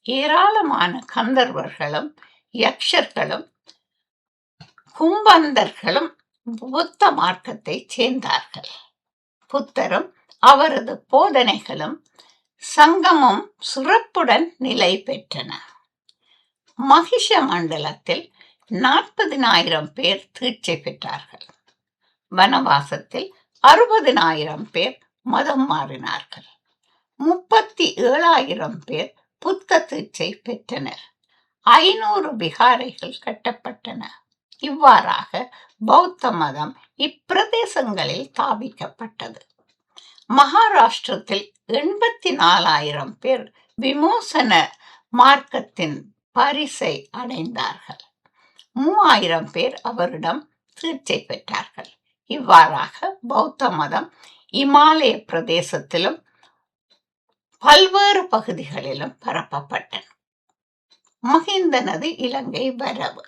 ஏராளமான கந்தர்வர்களும் யக்ஷர்களும் கும்பந்தர்களும் புத்த மார்க்கத்தை சேர்ந்தார்கள். புத்தரும் அவரது போதனைகளும் சங்கமும் சிறப்புடன் நிலை பெற்றன. மகிஷ மண்டலத்தில் 40,000 பேர் தீட்சை பெற்றார்கள். வனவாசத்தில் 60,000 பேர் மதம் மாறினார்கள். 37,000 பேர் புத்த தீட்சை பெற்றனர். 500 விகாரைகள் கட்டப்பட்டன. இவ்வாறாக பௌத்த மதம் இப்பிரதேசங்களில் ஸ்தாபிக்கப்பட்டது. மகாராஷ்டிரத்தில் 84,000 பேர் விமோசன மார்க்கத்தின் பரிசை அடைந்தார்கள். 3,000 பேர் அவரிடம் தீட்சை பெற்றார்கள். இவ்வாறாக பௌத்த மதம் இமாலய பிரதேசத்திலும் பல்வேறு பகுதிகளிலும் பரப்பப்பட்டன. மகிந்தனது இலங்கை வரவு.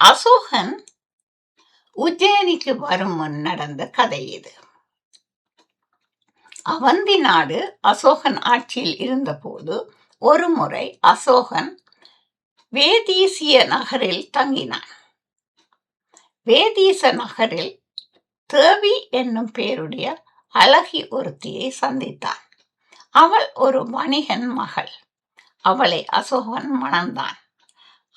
அசோகன் உஜ்ஜயினிக்கு வரும் முன் நடந்த கதை இது. அவந்தி நாடு அசோகன் ஆட்சியில் இருந்தபோது ஒரு முறை அசோகன் வேதீசிய நகரில் தங்கினான். வேதீச நகரில் தேவி என்னும் பெயருடைய அழகி ஒருத்தியை சந்தித்தான். அவள் ஒரு வணிகன் மகள். அவளை அசோகன் மணந்தான்.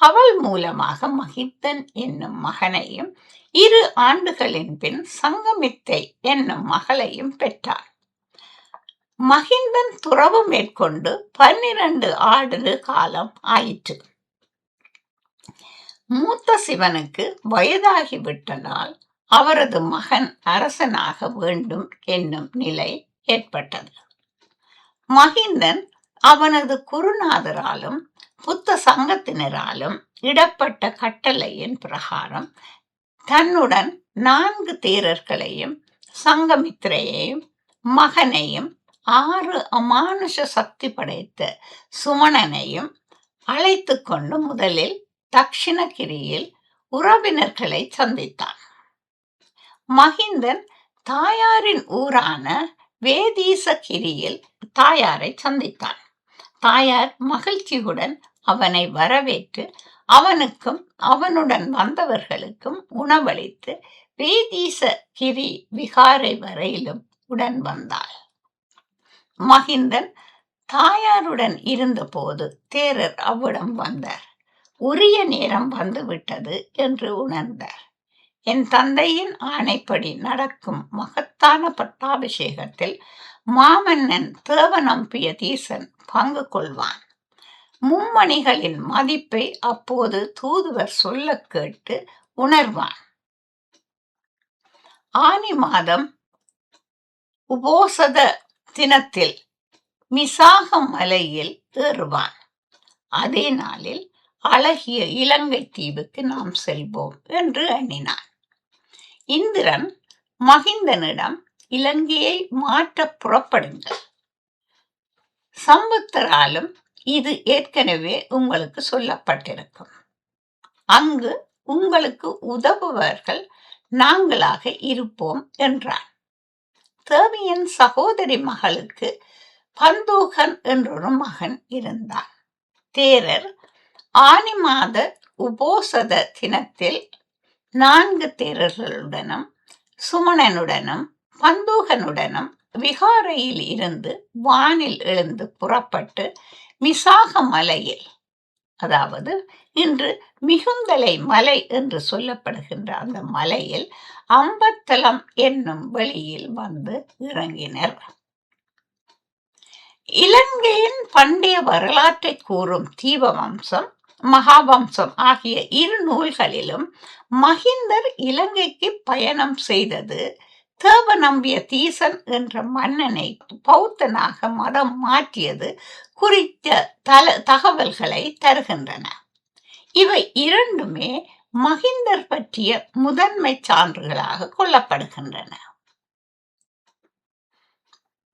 அவள் மூலமாக மகிந்தன் என்னும் மகனையும் 2 ஆண்டுகளின் பின் சங்கமித்தை என்னும் மகளையும் பெற்றான். மகிந்தன் துறவு மேற்கொண்டு 12 ஆண்டு காலம் ஆயிற்று. மூத்த சிவனுக்கு வயதாகிவிட்டதால் அவரது மகன் அரசனாக வேண்டும் என்னும் நிலை ஏற்பட்டது. மகிந்தன் அவனது குருநாதராலும் புத்த சங்கத்தினராலும் இடப்பட்ட கட்டளையின் பிரகாரம் தன்னுடன் 4 தேரர்களையும் சங்கமித்திரையையும் மகனையும் 6 அமானுஷ சக்தி படைத்த சுமணனையும் அழைத்து கொண்டு முதலில் தக்ஷிணகிரியில் உறவினர்களை சந்தித்தான். மகிந்தன் தாயாரின் ஊரான வேதீசகிரியில் தாயாரை சந்தித்தான். தாயார் மகிழ்ச்சியுடன் அவனை வரவேற்று அவனுக்கும் அவனுடன் வந்தவர்களுக்கும் உணவளித்து வேதீசகிரி விகாரை வரையிலும் உடன் வந்தாள். மகிந்தன் தாயாருடன் இருந்தபோது தேரர் அவ்விடம் வந்தார். உரிய நேரம் வந்துவிட்டது என்று உணர்ந்தார். என் தந்தையின் ஆணைப்படி நடக்கும் மகத்தான பட்டாபிஷேகத்தில் மாமன்னன் தேவநம்பிய தீசன் பங்கு கொள்வான். மும்மணிகளின் மதிப்பை அப்போது தூதுவர் சொல்ல கேட்டு உணர்வான். ஆனி மாதம் உபோசத தினத்தில் மிசாக மலையில் ஏறுவான். அதே நாளில் அழகிய இலங்கை தீவுக்கு நாம் செல்வோம் என்று எண்ணினான். இந்திரன் மகிந்தனிடம் இலங்கையை மாற்ற புறப்படுங்கள், சம்புத்தராலும் இது ஏற்கனவே உங்களுக்கு சொல்லப்பட்டிருக்கும், அங்கு உங்களுக்கு உதவுபவர்கள் நாங்களாக இருப்போம் என்றான். தேவியின் சகோதரி மகளுக்கு பந்தூகன் என்றொரு மகன் இருந்தான். தேரர் ஆனி மாத உபோசத தினத்தில் 4 தேரர்களுடனும் சுமணனுடனும் பந்தூகனுடனும் விகாரையில் இருந்து வானில் எழுந்து புறப்பட்டு மிசாக மலையில், அதாவது இன்று மிகுந்தலை மலை என்று சொல்லப்படுகின்ற அந்த மலையில் அம்பத்தலம் என்னும் வெளியில் வந்து இறங்கினர். இலங்கையின் பண்டைய வரலாற்றை கூறும் தீபவம்சம், மகாவம்சம் ஆகிய 2 நூல்களிலும் மகிந்தர் இலங்கைக்கு பயணம் செய்தது தேவநம்பிய தீசன் என்ற மன்னனை பௌத்தனாக மதம் மாற்றியது குறித்த தகவல்களை தருகின்றன. இவை இரண்டுமே மகிந்தர் பற்றிய முதன்மை சான்றுகளாக கொள்ளப்படுகின்றன.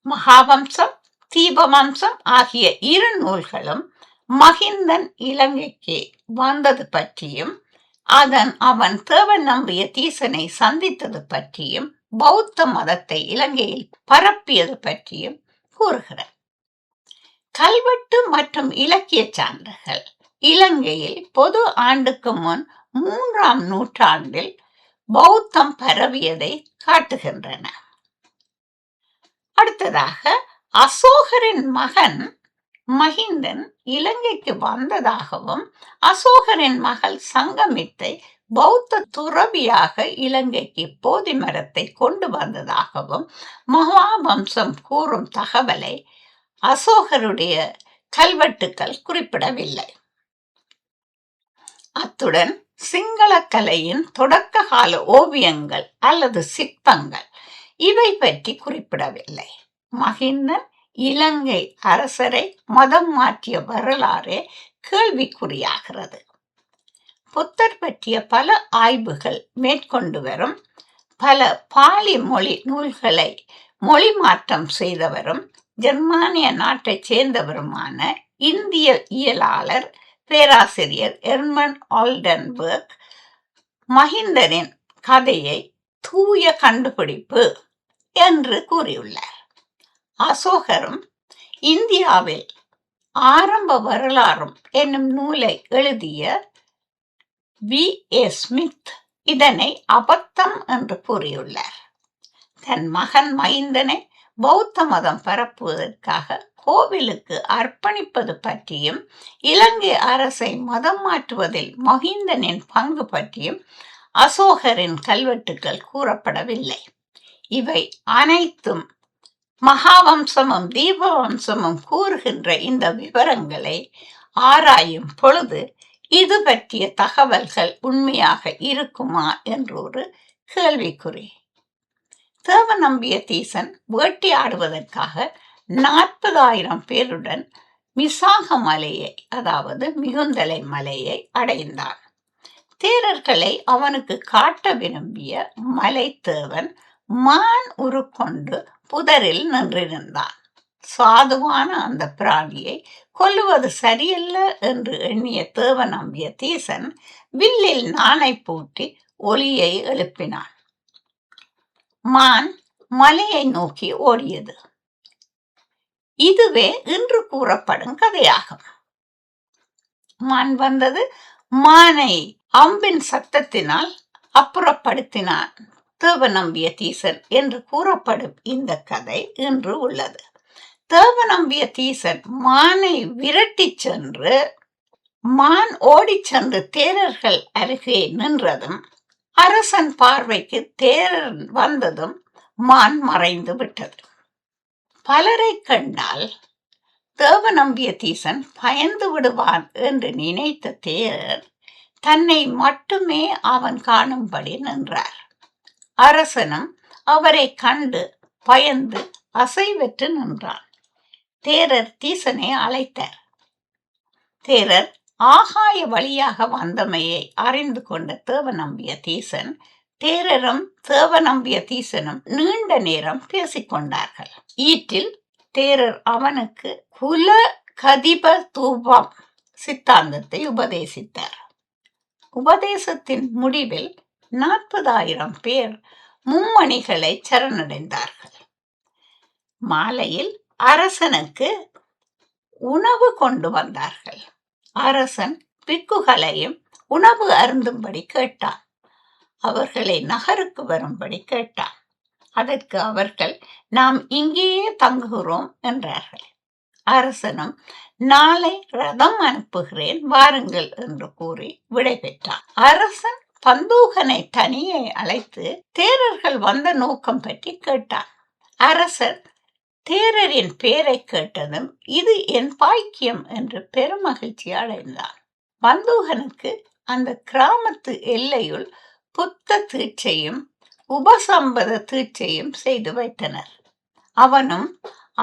மகாவம்சம், தீபவம்சம் ஆகிய 2 நூல்களும் மகிந்தன் இலங்கைக்கு வந்தது பற்றியும் அவன் தேவநம்பிய தீசனை சந்தித்தது பற்றியும் பௌத்த மதத்தை இலங்கையில் பரப்பியது பற்றியும் கூறுகிறார். கல்வெட்டு மற்றும் இலக்கிய சான்றுகள் இலங்கையில் பொது ஆண்டுக்கு முன் 3ஆம் நூற்றாண்டில் பௌத்தம் பரவியதை காட்டுகின்றன. அடுத்ததாக அசோகரின் மகன் மகிந்தன் இலங்கைக்கு வந்ததாகவும் அசோகரின் மகள் சங்கமித்தை பௌத்த துறவியாக இலங்கைக்கு போதி மரத்தை கொண்டு வந்ததாகவும் மகாவம்சம் கூறும் தகவலை அசோகருடைய கல்வெட்டுக்கள் குறிப்பிடவில்லை. அத்துடன் சிங்கள கலையின் தொடக்க கால ஓவியங்கள் அல்லது சிற்பங்கள் இவை பற்றி குறிப்பிடவில்லை. மகிந்தன் இலங்கை அரசரை மதம் மாற்றிய வரலாறே கேள்விக்குறியாகிறது. புத்தர் பற்றிய பல ஆய்வுகள் மேற்கொண்டு வரும், பல பாலி மொழி நூல்களை மொழி மாற்றம் செய்தவரும் ஜெர்மானிய நாட்டைச் சேர்ந்தவருமான இந்திய இயலாளர் பேராசிரியர் எர்மன் ஆல்டன்பர்க் மகிந்தரின் கதையை தூய கண்டுபிடிப்பு என்று கூறியுள்ளார். அசோகரும் இந்தியாவில் ஆரம்ப வரலாறும் என்னும் நூலை எழுதிய V.A. ஸ்மித் இதனை அபத்தம் என்று கூறியுள்ளார். தன் மகன் மகிந்தனை பௌத்த மதம் பரப்புவதற்காக கோவிலுக்கு அர்ப்பணிப்பது பற்றியும் இலங்கை அரசை மதம் மாற்றுவதில் மகிந்தனின் பங்கு பற்றியும் அசோகரின் கல்வெட்டுக்கள் கூறப்படவில்லை. இவை அனைத்தும் மகாவம்சமும் தீபவம்சமும் கூறுகின்ற இந்த விவரங்களை ஆராயும் பொழுது இது பற்றிய தகவல்கள் உண்மையாக இருக்குமா என்றொரு கேள்விக்குறி. தேவநம்பிய தீசன் வேட்டையாடுவதற்காக 40,000 பேருடன் மிசாக மலையை, அதாவது மிகுந்தலை மலையை அடைந்தான். தேரர்களை அவனுக்கு காட்ட விரும்பிய மலை தேவன் மான் உருக்கொண்டு புதரில் நின்றிருந்தான். சாதுவான அந்த பிராணியை கொல்லுவது சரியல்ல என்று எண்ணிய தேவநம்பிய தீசன் வில்லில் நாணை பூட்டி ஒலியை எழுப்பினான். மான் மலையை நோக்கி ஓடியது. இதுவே இன்று கூறப்படும் கதையாகும். மான் வந்தது, மானை அம்பின் சத்தத்தினால் அப்புறப்படுத்தினான் தேவநம்பிய தீசன் என்று கூறப்படும் இந்த கதை இன்று உள்ளது. தேவநம்பிய தீசன் மானை விரட்டி சென்று, மான் ஓடிச் சென்று தேரர்கள் அருகே நின்றதும், அரசன் பார்வைக்கு தேரர் வந்ததும் மான் மறைந்து விட்டது. பலரை கண்டால் தேவநம்பிய தீசன் பயந்து விடுவான் என்று நினைத்த தேரர் தன்னை மட்டுமே அவன் காணும்படி நின்றார். அரசனும் அவரை கண்டு பயந்து அசைவற்று நின்றான். தேரர் தீசனை அழைத்தார். தேரர் ஆகாய வழியாக வந்தமையை அறிந்து கொண்ட தேவநம்பிய தீசன், தேரரும் தேவநம்பிய தீசனும் நீண்ட நேரம் பேசிக்கொண்டார்கள். ஈற்றில் தேரர் அவனுக்கு குல கதிப தூபம் சித்தாந்தத்தை உபதேசித்தார். உபதேசத்தின் முடிவில் 40,000 பேர் மும்மணிகளை சரணடைந்தார்கள். மாலையில் அரசனுக்கு உணவு கொண்டு வந்தார்கள். அரசன் பிக்குகளையும் உணவு அருந்தும்படி கேட்டான். அவர்களை நகருக்கு வரும்படி கேட்டான். அதற்கு அவர்கள், நாம் இங்கேயே தங்குகிறோம் என்றார்கள். அரசனும், நாளை ரதம் அனுப்புகிறேன், வாருங்கள் என்று கூறி விடை பெற்றான். அரசன் பந்தூகனை தனியே அழைத்து தேரர்கள் வந்த நோக்கம் பற்றி கேட்டான். அரசர் தேரரின் பேரை கேட்டதும், இது என் பாக்கியம் என்று பெருமகிழ்ச்சி அடைந்தான். பந்தூகனுக்கு அந்த கிராமத்து எல்லையுள் புத்த தீட்சையும் உபசம்பத தீட்சையும் செய்து வைத்தனர். அவனும்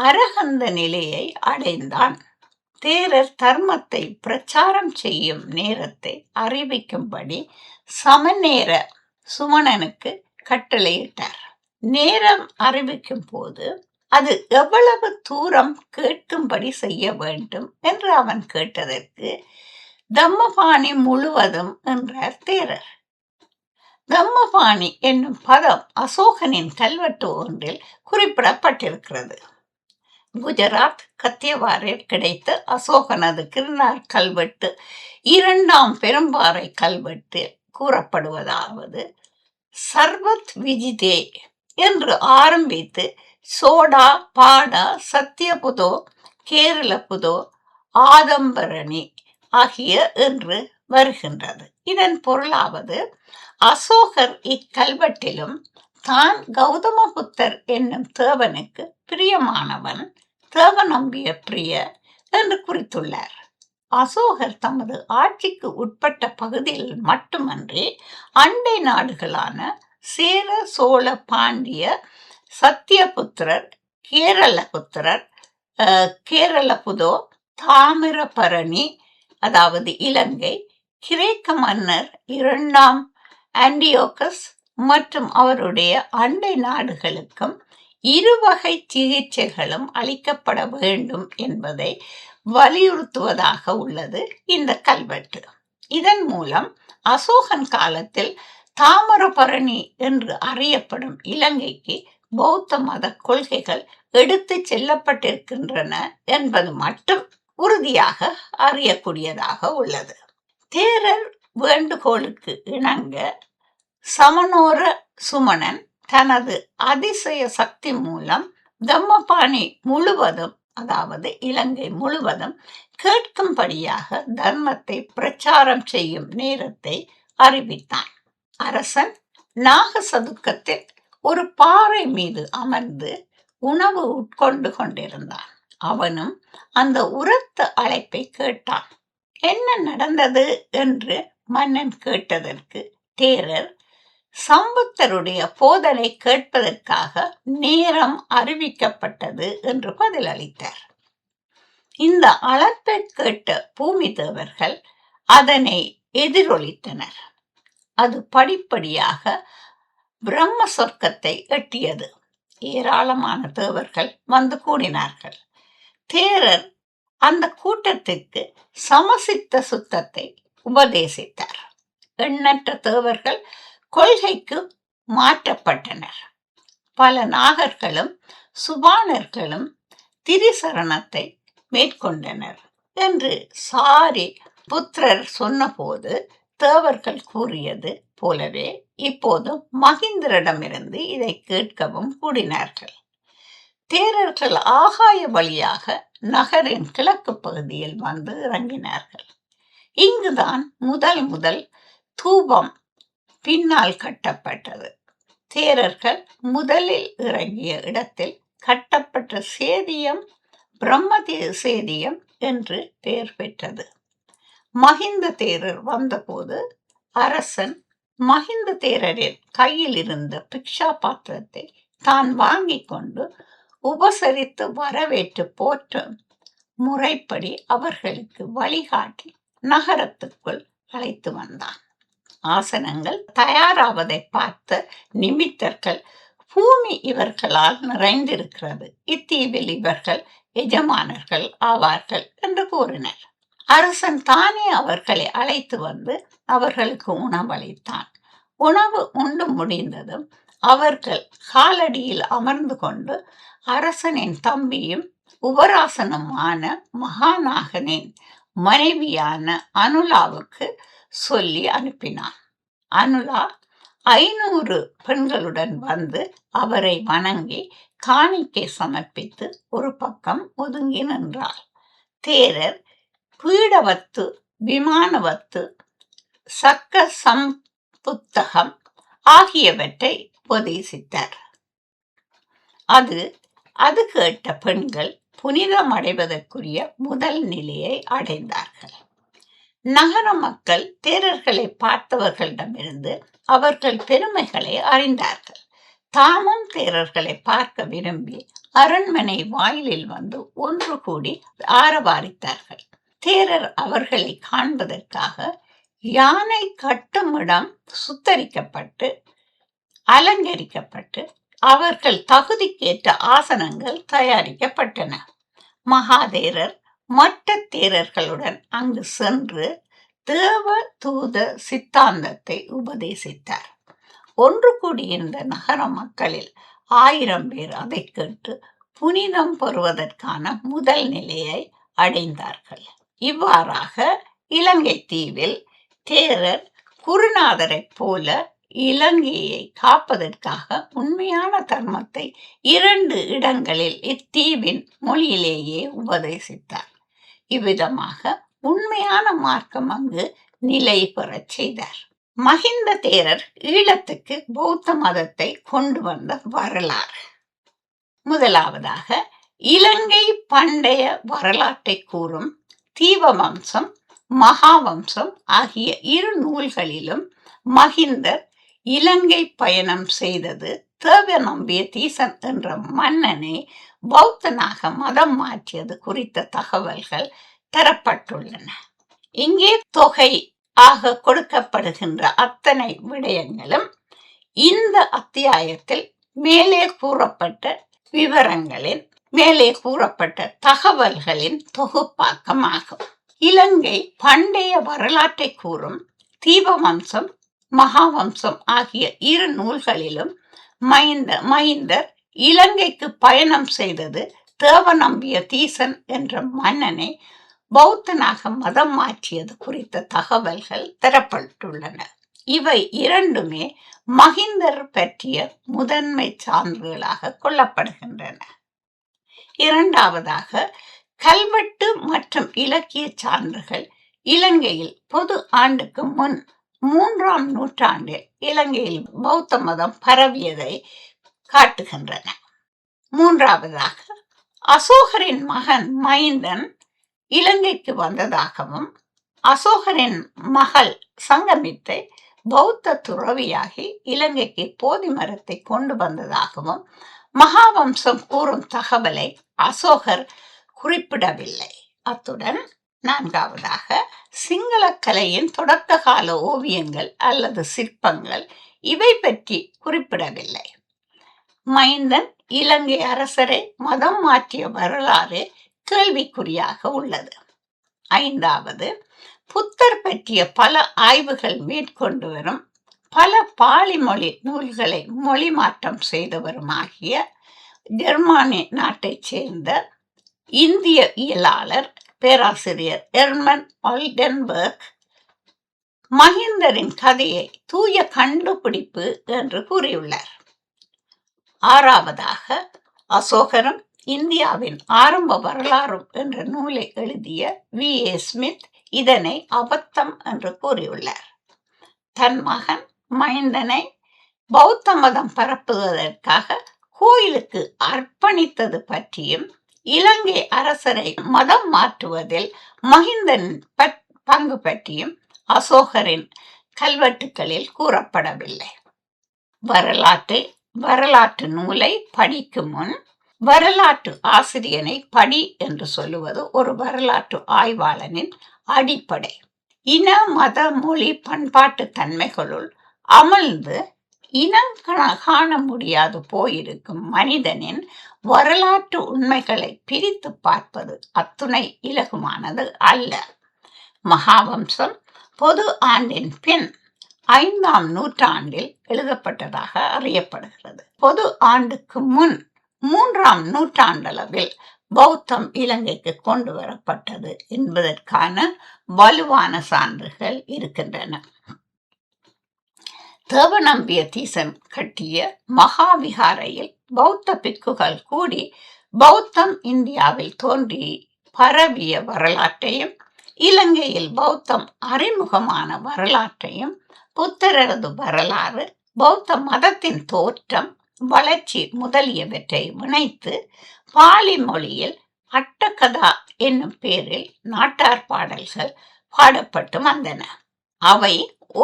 அரகந்த நிலையை அடைந்தான். தேரர் தர்மத்தை பிரச்சாரம் செய்யும் நேரத்தை அறிவிக்கும்படி சமநேர சுமணனுக்கு கட்டளையிட்டார். நேரம் அறிவிக்கும் போது அது எவ்வளவு தூரம் கேட்கும்படி செய்ய வேண்டும் என்று அவன் கேட்டதற்கு, தம்மபாணி முழுவதும் என்றார் தேரர். தம்மபாணி என்னும் பதம் அசோகனின் கல்வெட்டு ஒன்றில் குறிப்பிடப்பட்டிருக்கிறது. குஜராத் கத்தியவாரில் கிடைத்த அசோகனது கிருநாள் கல்வெட்டு 2ஆம் பெரும்பாறை கல்வெட்டு கூறப்படுவதாவது, சர்வத் விஜிதே என்று ஆரம்பித்து சோடா, பாடா, சத்தியபுதோ, கேரளபுதோ, ஆதம்பரணி ஆகிய என்று வருகின்றது. இதன் பொருளாவது, அசோகர் இக்கல்வெட்டிலும் தான் கௌதம புத்தர் என்னும் தேவனுக்கு பிரியமானவன், தேவநம்பிய பிரிய என்று குறித்துள்ளார். அசோகர் தமது ஆட்சிக்கு உட்பட்ட பகுதியில் மட்டுமன்றி அண்டை நாடுகளான சேர, சோழ, பாண்டிய, சத்தியபுத்திரர், கேரளபுத்திரர், கேரளபுதோ, தாமிரபரணி அதாவது இலங்கை, கிரேக்க மன்னர் 2ஆம் ஆண்டியோகஸ் மற்றும் அவருடைய அண்டை நாடுகளுக்கும் இருவகை சிகிச்சைகளும் அளிக்கப்பட வேண்டும் என்பதை வலியுறுத்துவதாக உள்ளது இந்த கல்வெட்டு. இதன் மூலம் அசோகன் காலத்தில் தாமிரபரணி என்று அறியப்படும் இலங்கைக்கு பௌத்த மத கொள்கைகள் எடுத்து செல்லப்பட்டிருக்கின்றன என்பது மட்டும் உறுதியாக அறியக்கூடியதாக உள்ளது. தேரர் வேண்டுகோளுக்கு இணங்க சமனோர சுமணன் தனது அதிசய சக்தி மூலம் தம்மபாணி முழுவதும், அதாவது இலங்கை முழுவதும் கேட்கும்படியாக தர்மத்தை பிரச்சாரம் செய்யும் நேரத்தை அறிவித்தான். அரசன் நாகசதுக்கத்தில் ஒரு பாறை மீது அமர்ந்து உணவு உட்கொண்டு கொண்டிருந்தான். அவனும் அந்த உரத்த அழைப்பை கேட்டான். என்ன நடந்தது என்று மன்னன் கேட்டதற்கு தேரர் சம்புத்தருடைய போதனை கேட்பதற்காக நேரம் அறிவிக்கப்பட்டது என்று பதிலளித்தார். இந்த அழைப்பை கேட்ட பூமி தேவர்கள் அதனை எதிரொலித்தனர். அது படிப்படியாக பிரம்ம சொர்க்கத்தை எட்டியது. ஏராளமான தேவர்கள் வந்து கூடினார்கள். தேரர் அந்த கூட்டத்திற்கு சமசித்த சுத்தத்தை உபதேசித்தார். எண்ணற்ற தேவர்கள் கொள்கைக்கு மாற்றப்பட்டனர். பல நாகர்களும் சுபானர்களும் திரிசரணத்தை மேற்கொண்டனர் என்று சாரி புத்திரர் சொன்னபோது தேவர்கள் கூறியது போலவே இப்போது மகிந்தரிடமிருந்து இதை கேட்கவும் கூடினார்கள். தேரர்கள் ஆகாய வழியாக நகரின் கிழக்கு பகுதியில் வந்து இறங்கினார்கள். இங்குதான் முதல் தூபம் பின்னால் கட்டப்பட்டது. தேரர்கள் முதலில் இறங்கிய இடத்தில் கட்டப்பட்ட சேதியம் பிரம்மதே சேதியம் என்று பெயர் பெற்றது. மகிந்த தேரர் வந்தபோது அரசன் மகிந்த தேரரின் கையில் இருந்த பிக்ஷா பாத்திரத்தை தான் வாங்கி கொண்டு உபசரித்து வரவேற்று போற்றும் முறைப்படி அவர்களுக்கு வழிகாட்டி நகரத்துக்குள் அழைத்து வந்தான். ஆசனங்கள் தயாராவதை பார்த்த நிமித்தர்கள், பூமி இவர்களால் நிறைந்திருக்கிறது, இத்தீவில் இவர்கள் எஜமானர்கள் ஆவார்கள் என்று கூறினர். அரசன் தானே அவர்களை அழைத்து வந்து அவர்களுக்கு உணவளித்தான். உணவு உண்டு முடிந்ததும் அவர்கள் காலடியில் அமர்ந்து கொண்டு அரசனின் தம்பியும் உபராசனுமான மகாநாகனின் மனைவியான அனுலாவுக்கு சொல்லி அனுப்பினான். அனுலா 500 பெண்களுடன் வந்து அவரை வணங்கி காணிக்கை சமர்ப்பித்து ஒரு பக்கம் ஒதுங்கி நின்றாள். தேரர் பீடவத்து, விமானவத்து, சக்க சம்புத்தகம் ஆகியவற்றை உபதேசித்தார். அது கேட்ட பெண்கள் புனிதம் அடைவதற்குரிய முதல் நிலையை அடைந்தார்கள். நகர மக்கள் தேரர்களை பார்த்தவர்களிடமிருந்து அவர்கள் பெருமைகளை அறிந்தார்கள். தாமும் தேரர்களை பார்க்க விரும்பி அரண்மனை வாயிலில் வந்து ஒன்று கூடி ஆரவாரித்தார்கள். தேரர் அவர்களை காண்பதற்காக யானை கட்டுமிடம் சுத்தரிக்கப்பட்டு அலங்கரிக்கப்பட்டு அவர்கள் தகுதிக்கேற்ற ஆசனங்கள் தயாரிக்கப்பட்டன. மகாதேரர் மற்ற தேரர்களுடன் அங்கு சென்று தேவ தூத சித்தாந்தத்தை உபதேசித்தார். ஒன்று கூடியிருந்த நகர மக்களில் 1000 பேர் அதை கேட்டு புனிதம் பெறுவதற்கான முதல் நிலையை அடைந்தார்கள். இவ்வாறாக இலங்கை தீவில் தேரர் குருநாதரை போல இலங்கையை காப்பதற்காக உண்மையான தர்மத்தை 2 இடங்களில் இத்தீவின் மொழியிலேயே உபதேசித்தார். இவ்விதமாக உண்மையான மார்க்கம் அங்கு நிலை பெறச் செய்தார். மகிந்த தேரர் ஈழத்துக்கு பௌத்த மதத்தை கொண்டு வந்த வரலாறு. முதலாவதாக இலங்கை பண்டைய வரலாற்றை கூறும் தீபவம்சம், மகாவம்சம் ஆகிய 2 நூல்களிலும் மகிந்தர் இலங்கை பயணம் செய்தது தேவநம்பிய தீசன் என்ற மன்னனை பௌத்தனாக மதம் மாற்றியது குறித்த தகவல்கள் தரப்பட்டுள்ளன. இங்கே தொகை ஆக கொடுக்கப்படுகின்ற அத்தனை விடயங்களும் இந்த அத்தியாயத்தில் மேலே கூறப்பட்ட விவரங்களின் மேலே கூறப்பட்ட தகவல்களின் தொகுப்பாக்கமாகும். இலங்கை பண்டைய வரலாற்றை கூறும் தீபவம்சம், மகாவம்சம் ஆகிய 2 நூல்களிலும் மகிந்தர் இலங்கைக்கு பயணம் செய்தது தேவநம்பிய தீசன் என்ற மன்னனை பௌத்தனாக மதம் மாற்றியது குறித்த தகவல்கள் தரப்பட்டுள்ளன. இவை 2மே மகிந்தர் பற்றிய முதன்மை சான்றுகளாக கொள்ளப்படுகின்றன. இரண்டாவதாக கல்வெட்டு மற்றும் இலக்கிய சான்றுகள் இலங்கையில் பொது ஆண்டுக்கு முன் 3ஆம் நூற்றாண்டில் இலங்கையில் பௌத்த மதம் பரவியதை காட்டுகின்றன. மூன்றாவதாக அசோகரின் மகன் மைந்தன் இலங்கைக்கு வந்ததாகவும் அசோகரின் மகள் சங்கமித்தை பௌத்த துறவியாகி இலங்கைக்கு போதி மரத்தை கொண்டு வந்ததாகவும் மகாவம்சம் கூறும் தகவலை அசோகர் குறிப்பிடவில்லை. அத்துடன் 4ஆவதாக சிங்கள கலையின் தொடக்க கால ஓவியங்கள் அல்லது சிற்பங்கள் இவை பற்றி குறிப்பிடவில்லை. மைந்தன் இலங்கை அரசரை மதம் மாற்றிய வரலாறு கேள்விக்குறியாக உள்ளது. 5வது புத்தர் பற்றிய பல ஆய்வுகள் மேற்கொண்டு வரும் பல பாலி மொழி நூல்களை மொழி மாற்றம் செய்தவருமாகிய ஜெர்மானி நாட்டைச் சேர்ந்த இந்திய இயலாளர் பேராசிரியர் எர்மன் ஆல்டன்பர்க் மகிந்தரின் கதையை தூய கண்டுபிடிப்பு என்று கூறியுள்ளார். ஆறாவதாக, அசோகரும் இந்தியாவின் ஆரம்ப வரலாறு என்ற நூலை எழுதிய V.A. ஸ்மித் இதனை அபத்தம் என்று கூறியுள்ளார். தன் மகன் மகிந்தனை பௌத்த மதம் பரப்புவதற்காக கோயிலுக்கு அர்ப்பணித்தது பற்றியும் இலங்கை அரசரை மதம் மாற்றுவதில் மகிந்தன் பங்கு பற்றியும் அசோகரின் கல்வெட்டுகளில் கூறப்படவில்லை. வரலாற்று நூலை படிக்கும் முன் வரலாற்று ஆசிரியனை படி என்று சொல்லுவது ஒரு வரலாற்று ஆய்வாளனின் அடிப்படை. இன, மத, மொழி, பண்பாட்டு தன்மைகளுள் அமர்ந்து இனம் காண முடியாது போயிருக்கும் மனிதனின் வரலாற்று உண்மைகளை பிரித்து பார்ப்பது அத்துணை இலகுமானது அல்ல. மகாவம்சம் பொது ஆண்டின் பின் 5ஆம் நூற்றாண்டில் எழுதப்பட்டதாக அறியப்படுகிறது. பொது ஆண்டுக்கு முன் 3ஆம் நூற்றாண்டளவில் பௌத்தம் இலங்கைக்கு கொண்டு வரப்பட்டது என்பதற்கான வலுவான சான்றுகள் இருக்கின்றன. தேவநம்பிய தீசன் கட்டிய மகாவிகாரையில் பௌத்த பிக்குகள் கூடி பௌத்தம் இந்தியாவில் தோன்றி பரவிய வரலாற்றையும் இலங்கையில் பௌத்தம் அறிமுகமான வரலாற்றையும் புத்தரது வரலாறு, பௌத்த மதத்தின் தோற்றம், வளர்ச்சி முதலியவற்றை இணைத்து பாலி மொழியில் அட்டகதா என்னும் பேரில் நாட்டார் பாடல்கள் பாடப்பட்டு வந்தன. அவை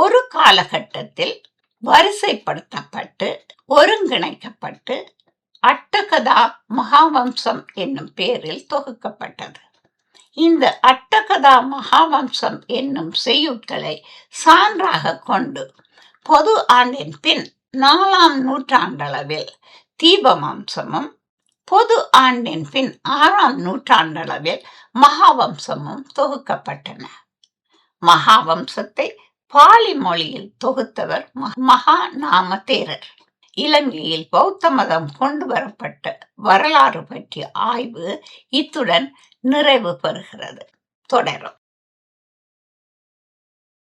ஒரு காலகட்டத்தில் வரிசைப்படுத்தப்பட்டு ஒருங்கிணைக்கப்பட்டு அட்டகதா மகாவம்சம் என்னும் பேரில் தொகுக்கப்பட்டது. இந்த அட்டகதா மகாவம்சம் என்னும் செய்யுட்களை சான்றாக கொண்டு பொது ஆண்டின் பின் 4ஆம் நூற்றாண்டளவில் தீபவம்சமும் பொது ஆண்டின் பின் 6ஆம் நூற்றாண்டளவில் மகாவம்சமும் தொகுக்கப்பட்டன. மகாவம்சத்தை பாலி மொழியில் தொகுத்தவர் மகாநாம தேரர். இலங்கையில் பௌத்த மதம் கொண்டு வரப்பட்ட வரலாறு பற்றிய ஆய்வு இத்துடன் நிறைவு பெறுகிறது. தொடரும்.